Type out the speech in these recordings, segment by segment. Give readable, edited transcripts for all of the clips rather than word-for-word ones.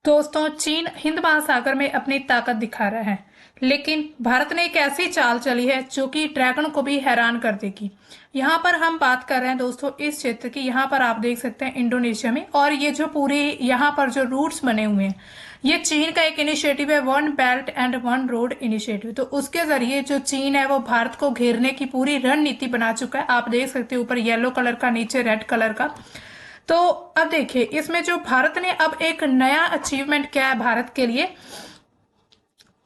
दोस्तों, चीन हिंद महासागर में अपनी ताकत दिखा रहा है। लेकिन भारत ने एक ऐसी चाल चली है जो कि ड्रैगन को भी हैरान कर देगी। यहाँ पर हम बात कर रहे हैं दोस्तों इस क्षेत्र की। यहाँ पर आप देख सकते हैं इंडोनेशिया में, और ये जो पूरे यहाँ पर जो रूट्स बने हुए हैं, ये चीन का एक इनिशिएटिव है, one belt and one road initiative. तो उसके जरिए जो चीन है वो भारत को घेरने की पूरी रणनीति बना चुका है। आप देख सकते हैं ऊपर येलो कलर का, नीचे रेड कलर का। तो अब देखिए इसमें जो भारत ने अब एक नया अचीवमेंट किया है भारत के लिए।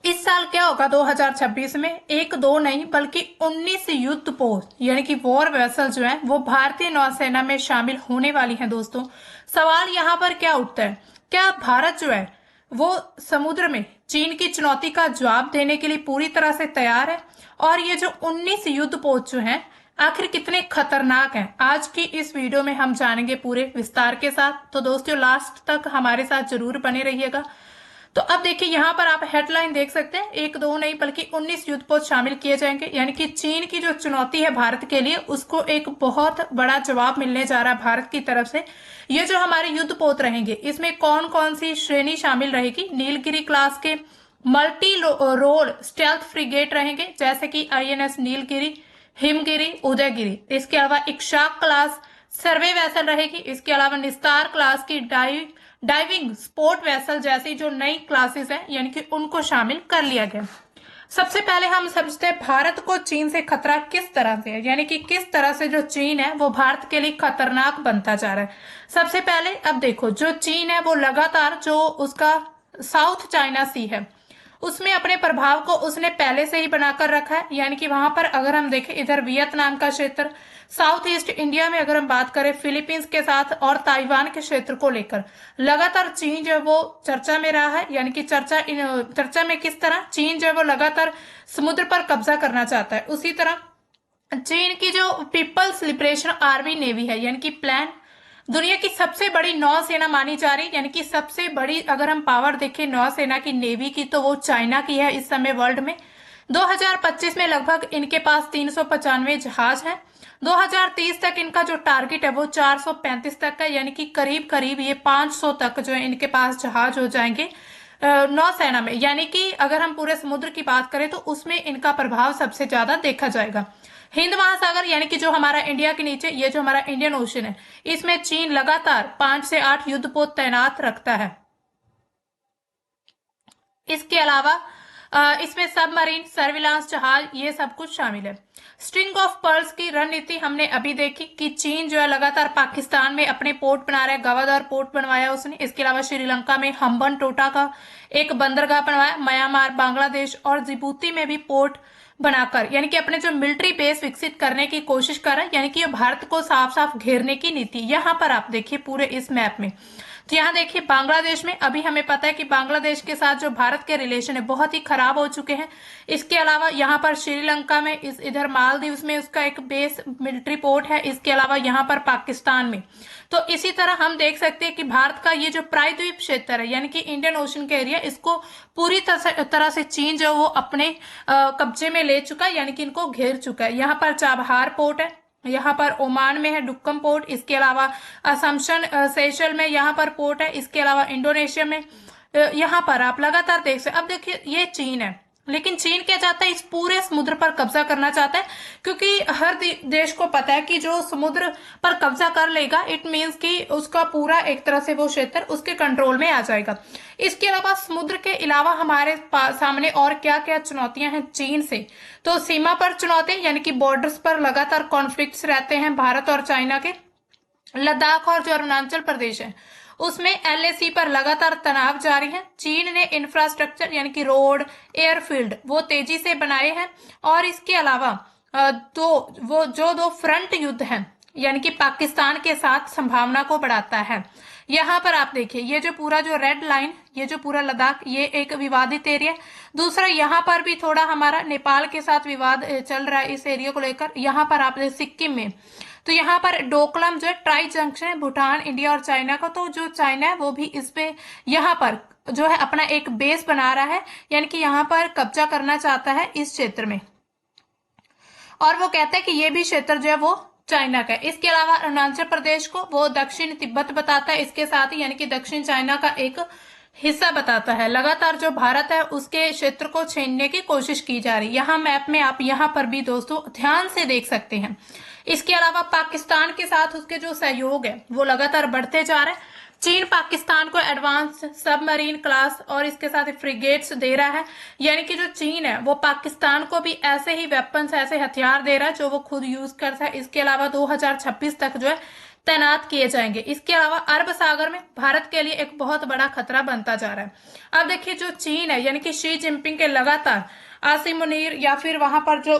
इस साल क्या होगा 2026 में, एक दो नहीं बल्कि 19 युद्ध पोत यानी कि वॉर वेसल जो है वो भारतीय नौसेना में शामिल होने वाली हैं। दोस्तों, सवाल यहाँ पर क्या उठता है, क्या भारत जो है वो समुद्र में चीन की चुनौती का जवाब देने के लिए पूरी तरह से तैयार है? और ये जो 19 युद्ध पोत जो हैं आखिर कितने खतरनाक हैं, आज की इस वीडियो में हम जानेंगे पूरे विस्तार के साथ। तो दोस्तों लास्ट तक हमारे साथ जरूर बने रहिएगा। तो अब देखिए यहाँ पर आप हेडलाइन देख सकते हैं, एक दो नहीं बल्कि 19 युद्धपोत शामिल किए जाएंगे। यानी कि चीन की जो चुनौती है भारत के लिए, उसको एक बहुत बड़ा जवाब मिलने जा रहा है भारत की तरफ से। ये जो हमारे युद्धपोत रहेंगे इसमें कौन कौन सी श्रेणी शामिल रहेगी? नीलगिरी क्लास के मल्टी रोल स्टेल्थ फ्रिगेट रहेंगे, जैसे कि आईएनएस नीलगिरी, हिमगिरी, उदयगिरी। इसके अलावा इक्शाक क्लास सर्वे वेसल रहेगी। इसके अलावा निस्तार क्लास की डाइविंग स्पोर्ट वेसल जैसी जो नई क्लासेस हैं यानी कि उनको शामिल कर लिया गया। सबसे पहले हम समझते हैं भारत को चीन से खतरा किस तरह से है, यानी कि किस तरह से जो चीन है वो भारत के लिए खतरनाक बनता जा रहा है। सबसे पहले अब देखो, जो चीन है वो लगातार जो उसका साउथ चाइना सी है उसमें अपने प्रभाव को उसने पहले से ही बनाकर रखा है। यानी कि वहां पर अगर हम देखें, इधर वियतनाम का क्षेत्र, साउथ ईस्ट इंडिया में अगर हम बात करें फिलीपींस के साथ, और ताइवान के क्षेत्र को लेकर लगातार चीन जो है वो चर्चा में रहा है। यानी कि चर्चा में किस तरह चीन जो है वो लगातार समुद्र पर कब्जा करना चाहता है। उसी तरह चीन की जो पीपल्स लिबरेशन आर्मी नेवी है यानी कि प्लान, दुनिया की सबसे बड़ी नौसेना मानी जा रही, यानी कि सबसे बड़ी अगर हम पावर देखें नौसेना की, नेवी की, तो वो चाइना की है इस समय वर्ल्ड में। 2025 में लगभग इनके पास 395 जहाज हैं। 2030 तक इनका जो टारगेट है वो 435 तक का, यानी कि करीब करीब ये 500 तक जो है इनके पास जहाज हो जाएंगे नौसेना में। यानी कि अगर हम पूरे समुद्र की बात करें तो उसमें इनका प्रभाव सबसे ज्यादा देखा जाएगा। हिंद महासागर यानी कि जो हमारा इंडिया के नीचे ये जो हमारा इंडियन ओशन है, इसमें चीन लगातार 5 से 8 युद्धपोत तैनात रखता है। इसके अलावा इसमें सबमरीन, सर्विलांस जहाज, ये सब कुछ शामिल है। स्ट्रिंग ऑफ पर्ल्स की रणनीति हमने अभी देखी कि चीन जो है लगातार पाकिस्तान में अपने पोर्ट बना रहा है, गवादर पोर्ट बनवाया उसने। इसके अलावा श्रीलंका में हम्बन टोटा का एक बंदरगाह बनवाया, म्यांमार, बांग्लादेश और जिबूती में भी पोर्ट बनाकर यानी कि अपने जो मिलिट्री बेस विकसित करने की कोशिश कर रहा है। यानी कि ये भारत को साफ साफ घेरने की नीति। यहाँ पर आप देखिए पूरे इस मैप में, तो यहाँ देखिए बांग्लादेश में अभी हमें पता है कि बांग्लादेश के साथ जो भारत के रिलेशन है बहुत ही खराब हो चुके हैं। इसके अलावा यहाँ पर श्रीलंका में, इधर मालदीव में उसका एक बेस मिलिट्री पोर्ट है। इसके अलावा यहाँ पर पाकिस्तान में। तो इसी तरह हम देख सकते हैं कि भारत का ये जो प्रायद्वीप क्षेत्र है यानी कि इंडियन ओशन का एरिया, इसको पूरी तरह से चीन जो वो अपने कब्जे में ले चुका है, यानी कि इनको घेर चुका है। यहाँ पर चाबहार पोर्ट है, यहाँ पर ओमान में है डुक्कम पोर्ट। इसके अलावा असम्पशन सेशल में यहाँ पर पोर्ट है। इसके अलावा इंडोनेशिया में यहाँ पर आप लगातार देख सकते। अब देखिए ये चीन है, लेकिन चीन क्या चाहता है, इस पूरे समुद्र पर कब्जा करना चाहता है, क्योंकि हर देश को पता है कि जो समुद्र पर कब्जा कर लेगा इट मीन्स कि उसका पूरा एक तरह से वो क्षेत्र उसके कंट्रोल में आ जाएगा। इसके अलावा समुद्र के अलावा हमारे सामने और क्या क्या चुनौतियां हैं चीन से? तो सीमा पर चुनौती यानी कि बॉर्डर्स पर लगातार कॉन्फ्लिक्ट्स रहते हैं भारत और चाइना के। लद्दाख और जो अरुणाचल प्रदेश है उसमें एलएसी पर लगातार तनाव जारी है। चीन ने इंफ्रास्ट्रक्चर यानी कि रोड, एयरफील्ड वो तेजी से बनाए हैं। और इसके अलावा दो फ्रंट युद्ध हैं यानी कि पाकिस्तान के साथ संभावना को बढ़ाता है। यहाँ पर आप देखिए ये जो पूरा जो रेड लाइन, ये जो पूरा लद्दाख, ये एक विवादित एरिया। दूसरा यहाँ पर भी थोड़ा हमारा नेपाल के साथ विवाद चल रहा है इस एरिया को लेकर। यहाँ पर आप सिक्किम में, तो यहाँ पर डोकलम जो है ट्राई जंक्शन है भूटान, इंडिया और चाइना का। तो जो चाइना है वो भी इस पे यहाँ पर जो है अपना एक बेस बना रहा है, यानी कि यहाँ पर कब्जा करना चाहता है इस क्षेत्र में। और वो कहता है कि ये भी क्षेत्र जो है वो चाइना का है। इसके अलावा अरुणाचल प्रदेश को वो दक्षिण तिब्बत बताता है इसके साथ ही, यानी कि दक्षिण चाइना का एक हिस्सा बताता है। लगातार जो भारत है उसके क्षेत्र को छीनने की कोशिश की जा रही है। यहाँ मैप में आप यहाँ पर भी दोस्तों ध्यान से देख सकते हैं। इसके अलावा पाकिस्तान के साथ उसके जो सहयोग है वो लगातार बढ़ते जा रहे हैं। चीन पाकिस्तान को एडवांस सबमरीन क्लास और इसके साथ फ्रिगेट्स दे रहा है, यानी कि जो चीन है वो पाकिस्तान को भी ऐसे ही वेपन्स, ऐसे हथियार दे रहा है जो वो खुद यूज करता है। इसके अलावा 2026 तक जो है तैनात किए जाएंगे। इसके अलावा अरब सागर में भारत के लिए एक बहुत बड़ा खतरा बनता जा रहा है। अब देखिए जो चीन है यानी कि शी जिनपिंग के लगातार आसिम मुनीर या फिर वहां पर जो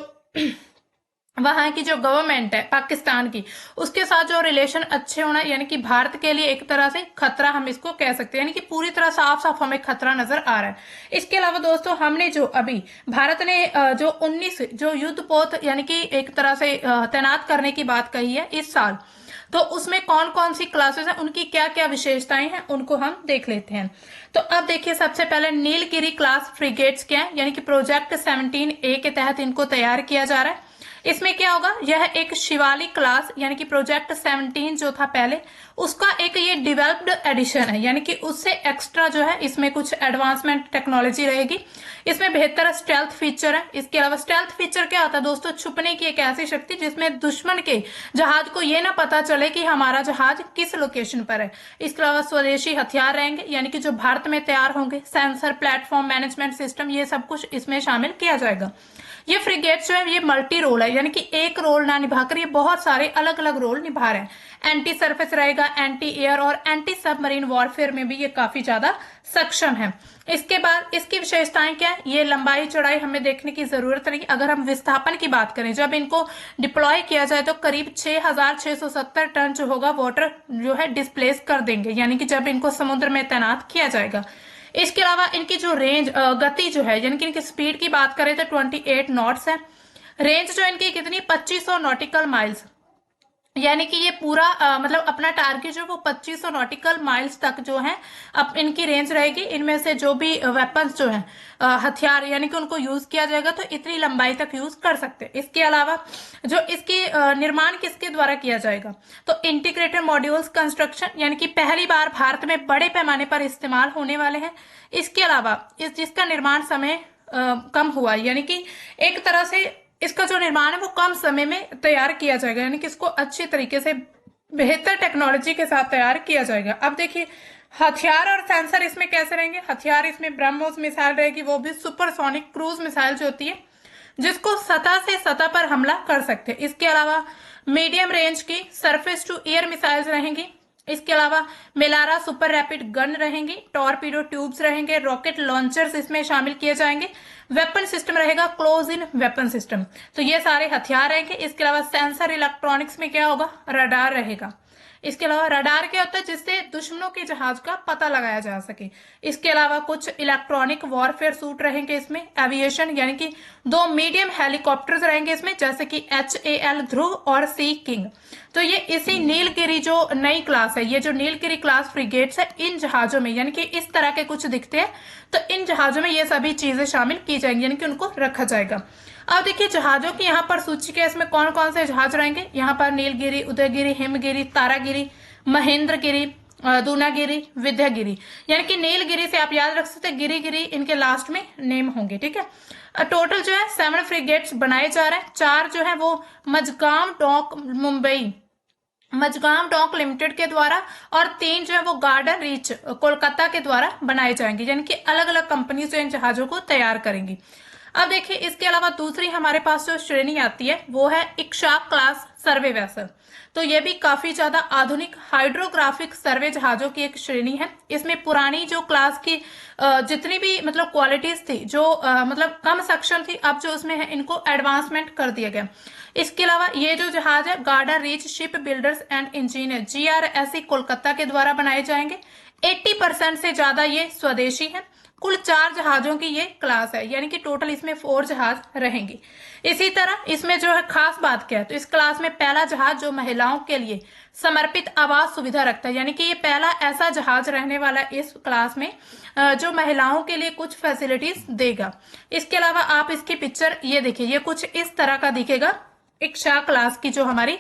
वहां की जो गवर्नमेंट है पाकिस्तान की, उसके साथ जो रिलेशन अच्छे होना यानी कि भारत के लिए एक तरह से खतरा हम इसको कह सकते हैं, यानी कि पूरी तरह साफ साफ हमें खतरा नजर आ रहा है। इसके अलावा दोस्तों हमने जो अभी भारत ने जो 19 जो युद्धपोत यानी कि एक तरह से तैनात करने की बात कही है इस साल, तो उसमें कौन कौन सी क्लासेस हैं, उनकी क्या क्या विशेषताएं हैं, उनको हम देख लेते हैं। तो अब देखिए सबसे पहले नीलगिरी क्लास फ्रिगेट्स क्या है, यानी कि प्रोजेक्ट 17A के तहत इनको तैयार किया जा रहा है। इसमें क्या होगा, यह एक शिवालिक क्लास यानी कि प्रोजेक्ट 17 जो था पहले उसका एक ये डिवेलप्ड एडिशन है, यानी कि उससे एक्स्ट्रा जो है इसमें कुछ एडवांसमेंट टेक्नोलॉजी रहेगी। इसमें बेहतर स्टेल्थ फीचर है। इसके अलावा स्टेल्थ फीचर क्या होता है दोस्तों, छुपने की एक ऐसी शक्ति जिसमें दुश्मन के जहाज को ये ना पता चले कि हमारा जहाज किस लोकेशन पर है। इसके अलावा स्वदेशी हथियार रहेंगे यानी कि जो भारत में तैयार होंगे, सेंसर, प्लेटफॉर्म मैनेजमेंट सिस्टम, ये सब कुछ इसमें शामिल किया जाएगा। ये फ्रिगेट जो है ये मल्टी रोल है, यानी कि एक रोल ना निभाकर ये बहुत सारे अलग अलग रोल निभा रहे हैं। एंटी सरफेस रहेगा, एंटी एयर और एंटी सबमरीन वॉरफेयर में भी ये काफी ज्यादा सक्षम है। इसके बाद इसकी विशेषताएं क्या है, ये लंबाई चौड़ाई हमें देखने की जरूरत नहीं। अगर हम विस्थापन की बात करें, जब इनको डिप्लॉय किया जाए तो करीब 6670 टन जो होगा वाटर जो है डिस्प्लेस कर देंगे, यानी कि जब इनको समुद्र में तैनात किया जाएगा। इसके अलावा इनकी जो रेंज गति जो है यानी कि इनकी स्पीड की बात करें तो 28 नॉट्स है। रेंज जो इनकी कितनी 2500 नॉटिकल माइल्स, यानी कि ये पूरा मतलब अपना टारगेट जो वो 2500 नॉटिकल माइल्स तक जो है अब इनकी रेंज रहेगी। इनमें से जो भी वेपन्स जो है हथियार यानी कि उनको यूज किया जाएगा तो इतनी लंबाई तक यूज कर सकते हैं। इसके अलावा जो इसकी निर्माण किसके द्वारा किया जाएगा, तो इंटीग्रेटेड मॉड्यूल्स कंस्ट्रक्शन, यानी कि पहली बार भारत में बड़े पैमाने पर इस्तेमाल होने वाले हैं। इसके अलावा जिसका निर्माण समय कम हुआ, यानी कि एक तरह से इसका जो निर्माण है वो कम समय में तैयार किया जाएगा, यानी कि इसको अच्छी तरीके से बेहतर टेक्नोलॉजी के साथ तैयार किया जाएगा। अब देखिए हथियार और सेंसर इसमें कैसे रहेंगे। हथियार इसमें ब्रह्मोस मिसाइल रहेगी, वो भी सुपरसोनिक क्रूज मिसाइल जो होती है जिसको सतह से सतह पर हमला कर सकते हैं। इसके अलावा मीडियम रेंज की सरफेस टू एयर मिसाइल्स रहेंगी। इसके अलावा मेलारा सुपर रैपिड गन रहेंगी, टॉर्पीडो ट्यूब्स रहेंगे, रॉकेट लॉन्चर्स इसमें शामिल किए जाएंगे। वेपन सिस्टम रहेगा क्लोज इन वेपन सिस्टम। तो ये सारे हथियार रहेंगे। इसके अलावा सेंसर इलेक्ट्रॉनिक्स में क्या होगा, रडार रहेगा। इसके अलावा रडार क्या होता है, जिससे दुश्मनों के जहाज का पता लगाया जा सके। इसके अलावा कुछ इलेक्ट्रॉनिक वॉरफेयर सूट रहेंगे इसमें। एविएशन यानी कि 2 मीडियम हेलीकॉप्टर्स रहेंगे इसमें, जैसे कि HAL ध्रुव और सी किंग। तो ये इसी नीलगिरी जो नई क्लास है, ये जो नीलगिरी क्लास फ्रिगेट्स है, इन जहाजों में यानी कि इस तरह के कुछ दिखते हैं, तो इन जहाजों में ये सभी चीजें शामिल की जाएंगी, यानी कि उनको रखा जाएगा। अब देखिए जहाजों की यहाँ पर सूची के इसमें कौन कौन से जहाज रहेंगे। यहाँ पर नीलगिरी, उदयगिरी, हिमगिरी, तारागिरी, महेंद्रगिरी, दूनागिरी, विद्यागिरी, यानी कि नीलगिरी से आप याद रख सकते हैं, गिरी गिरी इनके लास्ट में नेम होंगे। ठीक है, टोटल जो है 7 फ्रिगेट्स बनाए जा रहे हैं। 4 जो है वो मजगांव डॉक लिमिटेड के द्वारा और 3 जो है वो गार्डन रीच कोलकाता के द्वारा बनाए जाएंगे, यानी कि अलग अलग कंपनी जो इन जहाजों को तैयार करेंगी। अब देखिए इसके अलावा दूसरी हमारे पास जो श्रेणी आती है वो है इक्शाक क्लास सर्वे वेसल। तो ये भी काफी ज्यादा आधुनिक हाइड्रोग्राफिक सर्वे जहाजों की एक श्रेणी है। इसमें पुरानी जो क्लास की जितनी भी मतलब क्वालिटीज थी जो मतलब कम सक्षम थी, अब जो उसमें है इनको एडवांसमेंट कर दिया गया। इसके अलावा ये जो जहाज है garden reach ship builders and engineer GRSE Kolkata के द्वारा बनाए जाएंगे। 80% से ज्यादा ये स्वदेशी है। कुल 4 जहाजों की ये क्लास है, यानी कि टोटल इसमें 4 जहाज रहेंगे। इसी तरह इसमें जो है खास बात क्या है, तो इस क्लास में पहला जहाज जो महिलाओं के लिए समर्पित आवास सुविधा रखता है, यानी कि ये पहला ऐसा जहाज रहने वाला इस क्लास में जो महिलाओं के लिए कुछ फैसिलिटीज देगा। इसके अलावा आप इसकी पिक्चर ये देखिए, ये कुछ इस तरह का दिखेगा। इच्छा क्लास की जो हमारी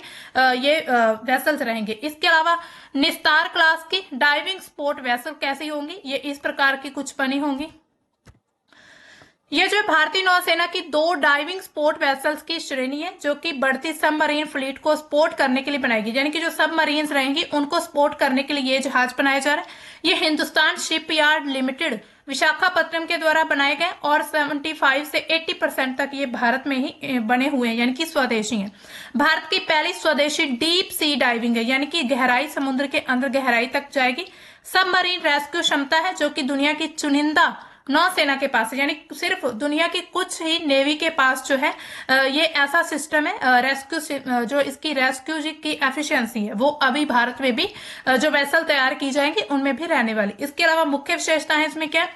ये वेसल्स रहेंगे। इसके अलावा निस्तार क्लास की डाइविंग स्पोर्ट वेसल कैसी होंगी, ये इस प्रकार की कुछ बनी होंगी। ये जो भारतीय नौसेना की 2 डाइविंग स्पोर्ट वेसल्स की श्रेणी है जो कि बढ़ती सबमरीन फ्लीट को सपोर्ट करने के लिए बनाएगी, यानी कि जो सबमरीन्स रहेंगी उनको सपोर्ट करने के लिए ये जहाज बनाए जा रहे हैं। ये हिंदुस्तान शिपयार्ड लिमिटेड विशाखापट्टनम के द्वारा बनाए गए और 75 से 80% तक ये भारत में ही बने हुए हैं, यानी कि स्वदेशी हैं। भारत की पहली स्वदेशी डीप सी डाइविंग है, यानी कि गहराई, समुद्र के अंदर गहराई तक जाएगी। सबमरीन रेस्क्यू क्षमता है जो कि दुनिया की चुनिंदा नौसेना के पास है, यानी सिर्फ दुनिया की कुछ ही नेवी के पास जो है ये ऐसा सिस्टम है रेस्क्यू, जो इसकी रेस्क्यू की एफिशिएंसी है वो अभी भारत में भी जो वेसल तैयार की जाएंगी उनमें भी रहने वाली। इसके अलावा मुख्य विशेषता है इसमें क्या,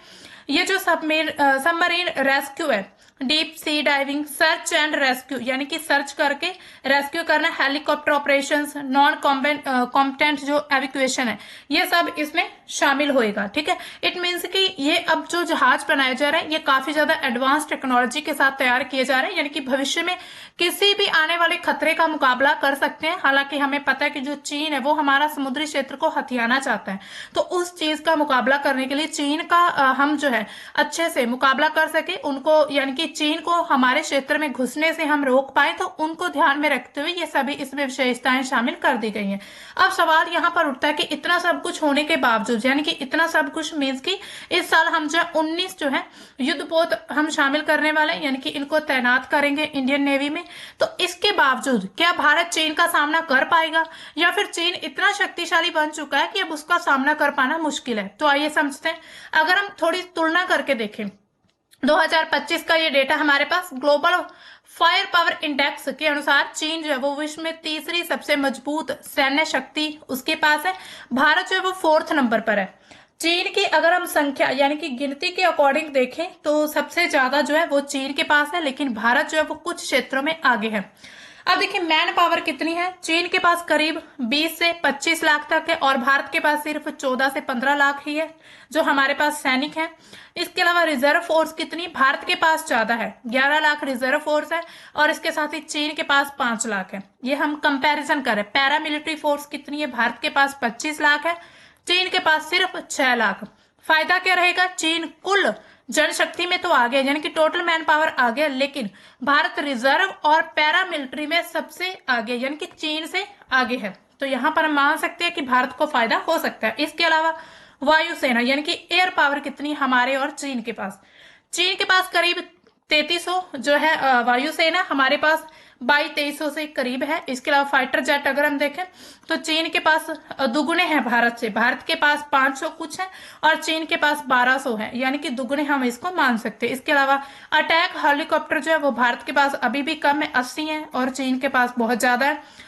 ये जो सबमरीन रेस्क्यू है, deep sea diving, search and rescue, यानी कि सर्च करके रेस्क्यू करना, हेलीकॉप्टर ऑपरेशंस, नॉन कॉम्पिटेंट जो एविक्यूएशन है, ये सब इसमें शामिल होएगा। ठीक है, इट मीन्स कि ये अब जो जहाज बनाए जा रहे हैं ये काफी ज्यादा एडवांस टेक्नोलॉजी के साथ तैयार किए जा रहे हैं, यानी कि भविष्य में किसी भी आने वाले खतरे का मुकाबला कर सकते हैं। हालांकि हमें पता है कि जो चीन है वो हमारा समुद्री क्षेत्र को हथियाना चाहता है, तो उस चीज का मुकाबला करने के लिए चीन का हम जो है अच्छे से मुकाबला कर सके, उनको यानी कि चीन को हमारे क्षेत्र में घुसने से हम रोक पाए, तो उनको ध्यान में रखते हुए ये सभी इसमें विशेषताएं शामिल कर दी गई हैं। अब सवाल यहाँ पर उठता है कि इतना सब कुछ होने के बावजूद, यानी कि इतना सब कुछ मीन्स कि इस साल हम जो 19 जो है युद्धपोत हम शामिल करने वाले हैं, यानी कि इनको तैनात करेंगे इंडियन नेवी में, तो इसके बावजूद क्या भारत चीन का सामना कर पाएगा या फिर चीन इतना शक्तिशाली बन चुका है कि अब उसका सामना कर पाना मुश्किल है। तो आइए समझते हैं। अगर हम थोड़ी तुलना करके देखें 2025 का ये डेटा हमारे पास ग्लोबल फायर पावर इंडेक्स के अनुसार चीन जो है वो विश्व में तीसरी सबसे मजबूत सैन्य शक्ति उसके पास है, भारत जो है वो 4th नंबर पर है। चीन की अगर हम संख्या यानी कि गिनती के अकॉर्डिंग देखें तो सबसे ज्यादा जो है वो चीन के पास है, लेकिन भारत जो है वो कुछ क्षेत्रों में आगे है। अब देखिए मैन पावर कितनी है, चीन के पास करीब 20 से 25 लाख तक है और भारत के पास सिर्फ 14 से 15 लाख ही है जो हमारे पास सैनिक हैं। इसके अलावा रिजर्व फोर्स कितनी, भारत के पास ज्यादा है, 11 लाख रिजर्व फोर्स है और इसके साथ ही चीन के पास 5 लाख है। ये हम कंपैरिजन करें। पैरामिलिट्री फोर्स कितनी है, भारत के पास 25 लाख है, चीन के पास सिर्फ 6 लाख। फायदा क्या रहेगा, चीन कुल जनशक्ति में तो आगे, यानी कि टोटल मैन पावर आगे, लेकिन भारत रिजर्व और पैरामिलिट्री में सबसे आगे, यानी कि चीन से आगे है। तो यहां पर हम मान सकते हैं कि भारत को फायदा हो सकता है। इसके अलावा वायुसेना यानी कि एयर पावर कितनी हमारे और चीन के पास, चीन के पास करीब 3300 जो है वायुसेना, हमारे पास 2200 से करीब है। इसके अलावा फाइटर जेट अगर हम देखें तो चीन के पास दुगुने हैं भारत से, भारत के पास 500 कुछ है और चीन के पास 1200 है, यानी कि दुगुने हम इसको मान सकते हैं। इसके अलावा अटैक हेलीकॉप्टर जो है वो भारत के पास अभी भी कम है, 80 है और चीन के पास बहुत ज्यादा है।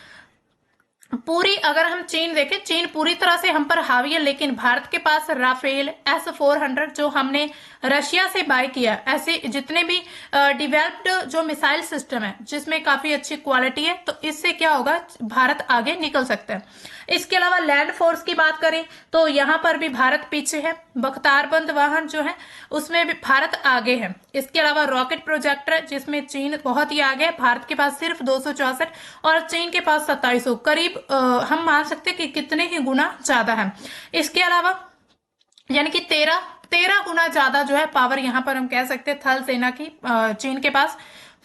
पूरी अगर हम चीन देखें, चीन पूरी तरह से हम पर हावी है, लेकिन भारत के पास राफेल S-400 जो हमने रशिया से बाय किया, ऐसे जितने भी डेवलप्ड जो मिसाइल सिस्टम है जिसमें काफी अच्छी क्वालिटी है, तो इससे क्या होगा, भारत आगे निकल सकता है। इसके अलावा लैंड फोर्स की बात करें तो यहाँ पर भी भारत पीछे है, बख्तारबंद वाहन जो है उसमें भी भारत आगे है। इसके अलावा रॉकेट प्रोजेक्टर जिसमें चीन बहुत ही आगे है, भारत के पास सिर्फ 264 और चीन के पास 2700, करीब हम मान सकते हैं कि कितने ही गुना ज्यादा है। इसके अलावा यानी कि 13 गुना ज्यादा जो है पावर यहाँ पर हम कह सकते हैं थल सेना की चीन के पास।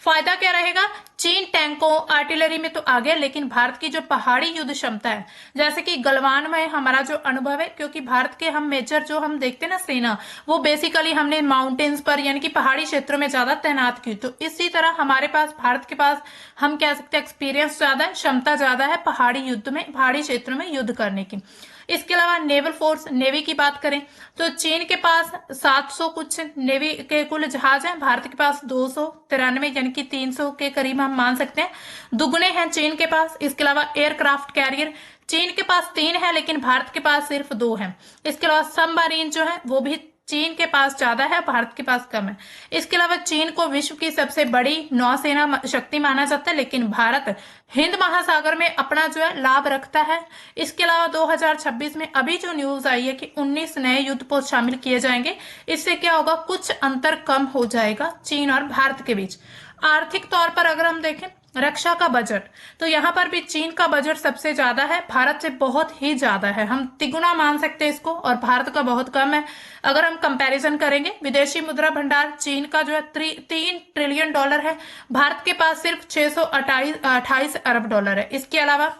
फायदा क्या रहेगा, चीन टैंकों आर्टिलरी में तो आगे, लेकिन भारत की जो पहाड़ी युद्ध क्षमता है, जैसे कि गलवान में हमारा जो अनुभव है, क्योंकि भारत के हम मेजर जो हम देखते हैं ना सेना, वो बेसिकली हमने माउंटेन्स पर यानी कि पहाड़ी क्षेत्रों में ज्यादा तैनात की, तो इसी तरह हमारे पास भारत के पास हम कह सकते हैं एक्सपीरियंस ज्यादा है, क्षमता ज्यादा है पहाड़ी युद्ध में, पहाड़ी क्षेत्रों में युद्ध करने की। इसके अलावा नेवल फोर्स, नेवी की बात करें तो चीन के पास 700 कुछ नेवी के कुल जहाज हैं, भारत के पास 293 यानी कि 300 के करीब हम मान सकते हैं, दुगने हैं चीन के पास। इसके अलावा एयरक्राफ्ट कैरियर चीन के पास 3 है, लेकिन भारत के पास सिर्फ 2 है। इसके अलावा सबमरीन जो है वो भी चीन के पास ज्यादा है, भारत के पास कम है। इसके अलावा चीन को विश्व की सबसे बड़ी नौसेना शक्ति माना जाता है, लेकिन भारत हिंद महासागर में अपना जो है लाभ रखता है। इसके अलावा 2026 में अभी जो न्यूज आई है कि 19 नए युद्धपोत शामिल किए जाएंगे, इससे क्या होगा, कुछ अंतर कम हो जाएगा चीन और भारत के बीच। आर्थिक तौर पर अगर हम देखें रक्षा का बजट, तो यहाँ पर भी चीन का बजट सबसे ज्यादा है, भारत से बहुत ही ज्यादा है, हम तिगुना मान सकते हैं इसको, और भारत का बहुत कम है। अगर हम कंपैरिजन करेंगे, विदेशी मुद्रा भंडार चीन का जो है 3 ट्रिलियन डॉलर है, भारत के पास सिर्फ 628 अरब डॉलर है। इसके अलावा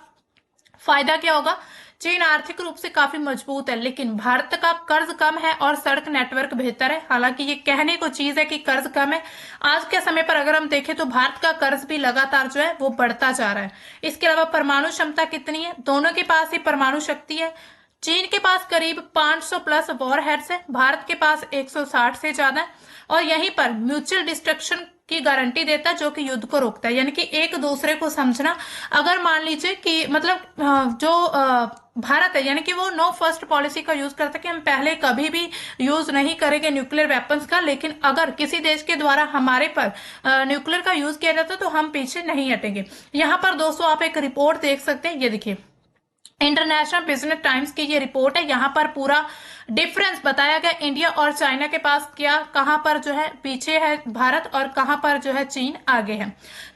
फायदा क्या होगा, चीन आर्थिक रूप से काफी मजबूत है, लेकिन भारत का कर्ज कम है और सड़क नेटवर्क बेहतर है। हालांकि ये कहने को चीज है कि कर्ज कम है, आज के समय पर अगर हम देखें तो भारत का कर्ज भी लगातार जो है वो बढ़ता जा रहा है। इसके अलावा परमाणु क्षमता कितनी है, दोनों के पास ही परमाणु शक्ति है। चीन के पास करीब 500 प्लस वॉर हेड्स है, भारत के पास 160 से ज्यादा है, और यहीं पर म्यूचुअल डिस्ट्रक्शन की गारंटी देता है, जो कि युद्ध को रोकता है, यानी कि एक दूसरे को समझना। अगर मान लीजिए कि मतलब जो भारत है, यानी कि वो नो फर्स्ट पॉलिसी का यूज करता है कि हम पहले कभी भी यूज नहीं करेंगे न्यूक्लियर वेपन्स का, लेकिन अगर किसी देश के द्वारा हमारे पर न्यूक्लियर का यूज किया जाता है तो हम पीछे नहीं हटेंगे। यहाँ पर दोस्तों आप एक रिपोर्ट देख सकते हैं, ये देखिए इंटरनेशनल बिजनेस टाइम्स की ये रिपोर्ट है। यहाँ पर पूरा डिफरेंस बताया गया, इंडिया और चाइना के पास क्या, कहां पर जो है पीछे है भारत और कहां पर जो है चीन आगे है।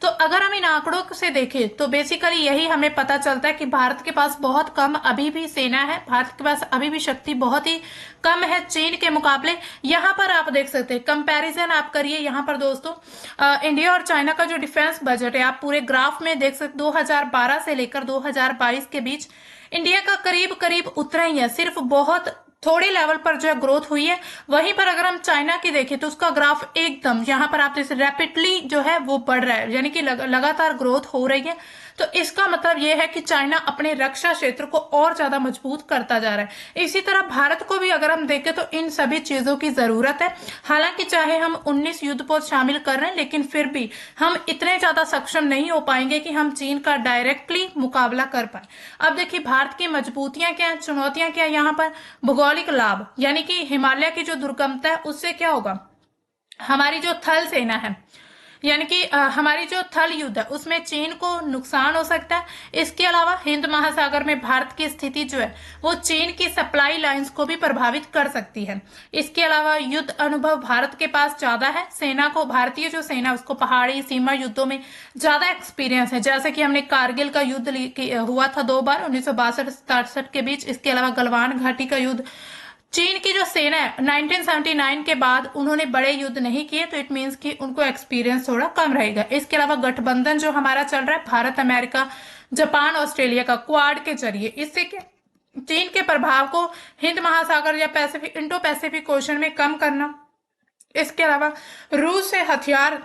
तो अगर हम इन आंकड़ों से देखें तो बेसिकली यही हमें पता चलता है कि भारत के पास बहुत कम अभी भी सेना है, भारत के पास अभी भी शक्ति बहुत ही कम है चीन के मुकाबले। यहाँ पर आप देख सकते हैं, कंपैरिजन आप करिए। यहाँ पर दोस्तों इंडिया और चाइना का जो डिफेंस बजट है, आप पूरे ग्राफ में देख सकते 2012 से लेकर 2022 के बीच इंडिया का करीब करीब उतना ही है, सिर्फ बहुत थोड़े लेवल पर जो है ग्रोथ हुई है। वहीं पर अगर हम चाइना की देखें तो उसका ग्राफ एकदम यहाँ पर आप जैसे रैपिडली जो है वो बढ़ रहा है, यानी कि लगातार ग्रोथ हो रही है। तो इसका मतलब ये है कि चाइना अपने रक्षा क्षेत्र को और ज्यादा मजबूत करता जा रहा है। इसी तरह भारत को भी अगर हम देखें तो इन सभी चीजों की जरूरत है। हालांकि चाहे हम 19 युद्धपोत शामिल कर रहे हैं, लेकिन फिर भी हम इतने ज्यादा सक्षम नहीं हो पाएंगे कि हम चीन का डायरेक्टली मुकाबला कर पाए। अब देखिए भारत की मजबूतियां क्या है, चुनौतियां क्या है। यहाँ पर भौगोलिक लाभ, यानी कि हिमालय की जो दुर्गमता है उससे क्या होगा, हमारी जो थल सेना है, यानी कि हमारी जो थल युद्ध है उसमें चीन को नुकसान हो सकता है। इसके अलावा हिंद महासागर में भारत की स्थिति जो है वो चीन की सप्लाई लाइंस को भी प्रभावित कर सकती है। इसके अलावा युद्ध अनुभव भारत के पास ज्यादा है, सेना को, भारतीय जो सेना उसको पहाड़ी सीमा युद्धों में ज्यादा एक्सपीरियंस है, जैसे कि हमने कारगिल का युद्ध हुआ था 2 बार 1962-67 के बीच। इसके अलावा गलवान घाटी का युद्ध। चीन की जो सेना है 1979 के बाद उन्होंने बड़े युद्ध नहीं किए, तो इट मींस कि उनको एक्सपीरियंस थोड़ा कम रहेगा। इसके अलावा गठबंधन जो हमारा चल रहा है भारत अमेरिका जापान ऑस्ट्रेलिया का क्वाड के जरिए, इससे क्या चीन के प्रभाव को हिंद महासागर या पैसिफिक इंडो पैसिफिक ओशन में कम करना। इसके अलावा रूस से हथियार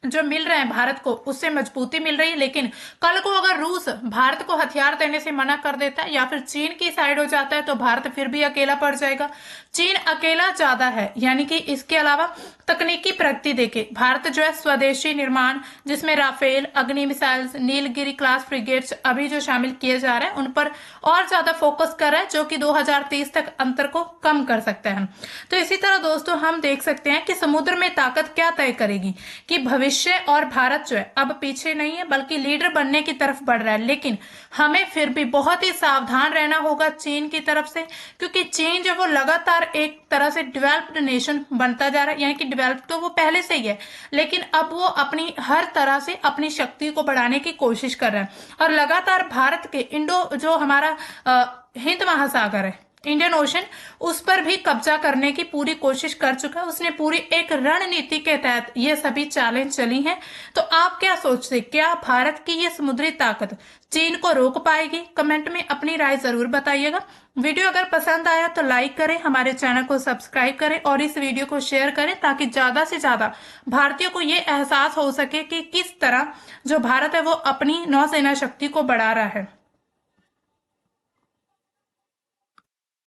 जो मिल रहे हैं भारत को, उससे मजबूती मिल रही है, लेकिन कल को अगर रूस भारत को हथियार देने से मना कर देता है या फिर चीन की साइड हो जाता है तो भारत फिर भी अकेला पड़ जाएगा। चीन अकेला ज्यादा है, यानी कि इसके अलावा तकनीकी प्रगति देखे भारत जो है स्वदेशी निर्माण, जिसमें राफेल, अग्नि मिसाइल्स, नीलगिरी क्लास फ्रिगेट्स अभी जो शामिल किए जा रहे हैं उन पर और ज्यादा फोकस कर रहा है, जो कि 2030 तक अंतर को कम कर सकते हैं। तो इसी तरह दोस्तों हम देख सकते हैं कि समुद्र में ताकत क्या तय करेगी कि भविष्य और भारत जो है अब पीछे नहीं है बल्कि लीडर बनने की तरफ बढ़ रहा है। लेकिन हमें फिर भी बहुत ही सावधान रहना होगा चीन की तरफ से, क्योंकि चीन जो वो लगातार एक तरह से डेवलप्ड नेशन बनता जा रहा है, यानी कि डेवलप तो वो पहले से ही है, लेकिन अब वो अपनी हर तरह से अपनी शक्ति को बढ़ाने की कोशिश कर रहा है। और लगातार भारत के इंडो जो हमारा हिंद महासागर है, इंडियन ओशन, उस पर भी कब्जा करने की पूरी कोशिश कर चुका है। उसने पूरी एक रणनीति के तहत ये सभी चैलेंज चली हैं। तो आप क्या सोचते, क्या भारत की ये समुद्री ताकत चीन को रोक पाएगी? कमेंट में अपनी राय जरूर बताइएगा। वीडियो अगर पसंद आया तो लाइक करें, हमारे चैनल को सब्सक्राइब करें और इस वीडियो को शेयर करें, ताकि ज्यादा से ज्यादा भारतीयों को ये एहसास हो सके कि किस तरह जो भारत है वो अपनी नौसेना शक्ति को बढ़ा रहा है।